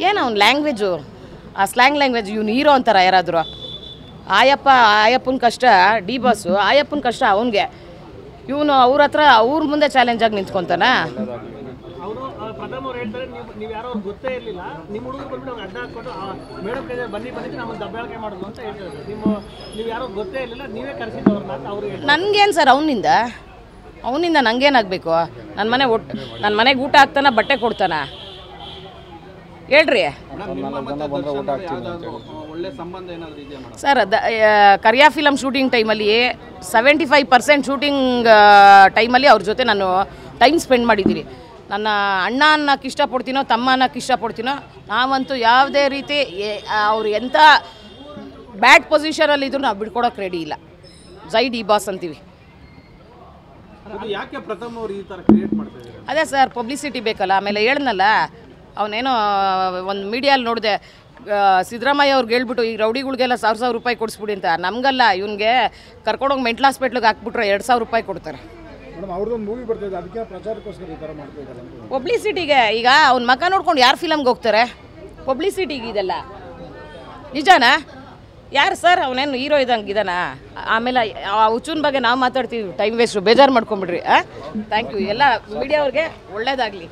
ಏನು ಅವ್ನು ಲ್ಯಾಂಗ್ವೇಜು, ಆ ಸ್ಲ್ಯಾಂಗ್ ಲ್ಯಾಂಗ್ವೇಜ್ ಇವ್ನು ಹೀರೋ ಅಂತಾರೆ ಯಾರಾದರೂ. ಆಯಪ್ಪನ ಕಷ್ಟ ಡಿ ಬಾಸು, ಆಯಪ್ಪನ ಕಷ್ಟ ಅವನಿಗೆ. ಇವನು ಅವ್ರ ಹತ್ರ ಅವ್ರ ಮುಂದೆ ಚಾಲೆಂಜಾಗಿ ನಿಂತ್ಕೊತಾನ. ಅವರು ಪ್ರಥಮ ಅವ್ರು ಹೇಳ್ತಾರೆ ನೀವು ಯಾರೋ ಅವ್ರಿಗೆ ಗೊತ್ತೇ ಇರಲಿಲ್ಲ, ನಿಮ್ಮ ಹುಡುಗರು ಬಂದ್ಬಿಟ್ಟು ಅವ್ರು ಅಡ್ಡ ಹಾಕ್ಕೊಂಡು ಮೇಡಮ್ ಕೈ ಬನ್ನಿ ನಮಗೆ ದಬ್ಬಾಳಿಕೆ ಮಾಡೋದು ಅಂತ ಹೇಳ್ತಾರೆ. ನೀವು ಯಾರೋ ಗೊತ್ತೇ ಇರಲಿಲ್ಲ, ನೀವೇ ಕರೆಸಿದ್ದು ಅವ್ರನ್ನ ಅಂತ ಅವ್ರಿಗೆ ಹೇಳ್ತಾರೆ. ನನಗೇನು ಸರ್ ಅವನಿಂದ ನನಗೇನಾಗಬೇಕು? ನನ್ನ ಮನೆಗೆ ಊಟ ಹಾಕ್ತಾನ, ಬಟ್ಟೆ ಕೊಡ್ತಾನ? ಹೇಳ್ರಿ ಸರ್. ಕರಿಯಾ ಫಿಲಮ್ ಶೂಟಿಂಗ್ ಟೈಮಲ್ಲಿ 75% ಶೂಟಿಂಗ್ ಟೈಮಲ್ಲಿ ಅವ್ರ ಜೊತೆ ನಾನು ಟೈಮ್ ಸ್ಪೆಂಡ್ ಮಾಡಿದ್ದೀನಿ. ನನ್ನ ಅಣ್ಣ ಅನ್ನೋಕ್ಕೆ ಇಷ್ಟಪಡ್ತೀನೋ, ತಮ್ಮ ಅನ್ನೋಕ್ಕೆ ಇಷ್ಟಪಡ್ತೀನೋ, ನಾವಂತೂ ಯಾವುದೇ ರೀತಿ ಅವ್ರು ಎಂಥ ಬ್ಯಾಡ್ ಪೊಸಿಷನಲ್ಲಿದ್ದರೂ ನಾವು ಬಿಡ್ಕೊಡೋಕೆ ರೆಡಿ ಇಲ್ಲ. ಜೈ ಡಿ ಬಾಸ್ ಅಂತೀವಿ. ಯಾಕೆ ಪ್ರಥಮ ಅವರು ಈ ಥರ ಕ್ರಿಯೇಟ್ ಮಾಡ್ತಿದ್ದಾರೆ? ಅದೇ ಸರ್, ಪಬ್ಲಿಸಿಟಿ ಬೇಕಲ್ಲ. ಆಮೇಲೆ ಹೇಳಿದ್ನಲ್ಲ, ಅವನೇನೋ ಒಂದು ಮೀಡಿಯಲ್ಲಿ ನೋಡಿದೆ, ಸಿದ್ದರಾಮಯ್ಯ ಅವ್ರಿಗೆ ಹೇಳ್ಬಿಟ್ಟು ಈ ರೌಡಿಗಳಿಗೆಲ್ಲ 1,000 ರೂಪಾಯಿ ಕೊಡಿಸ್ಬಿಡಿ ಅಂತ. ನಮಗಲ್ಲ, ಇವನಿಗೆ ಕರ್ಕೊಂಡೋಗಿ ಮೆಂಟಲ್ ಹಾಸ್ಪಿಟ್ಲಿಗೆ ಹಾಕ್ಬಿಟ್ರೆ 2,000 ರೂಪಾಯಿ ಕೊಡ್ತಾರೆ. ಪಬ್ಲಿಸಿಟಿಗೆ. ಈಗ ಅವ್ನ ಮಕ ನೋಡ್ಕೊಂಡು ಯಾರು ಫಿಲಮ್ಗೆ ಹೋಗ್ತಾರೆ? ಪಬ್ಲಿಸಿಟಿಗೆ ಇದೆಲ್ಲ ನಿಜಾನಾ? ಯಾರು ಸರ್ ಅವನೇನು ಹೀರೋ ಇದ್ದಂಗೆ ಇದಾನ? ಆಮೇಲೆ ಆ ಹುಚ್ಚುನ ಬಗ್ಗೆ ನಾವು ಮಾತಾಡ್ತೀವಿ, ಟೈಮ್ ವೇಸ್ಟು, ಬೇಜಾರು ಮಾಡ್ಕೊಂಬಿಡ್ರಿ. Thank you. ಎಲ್ಲ ಮೀಡಿಯಾ ಅವ್ರಿಗೆ ಒಳ್ಳೇದಾಗಲಿ.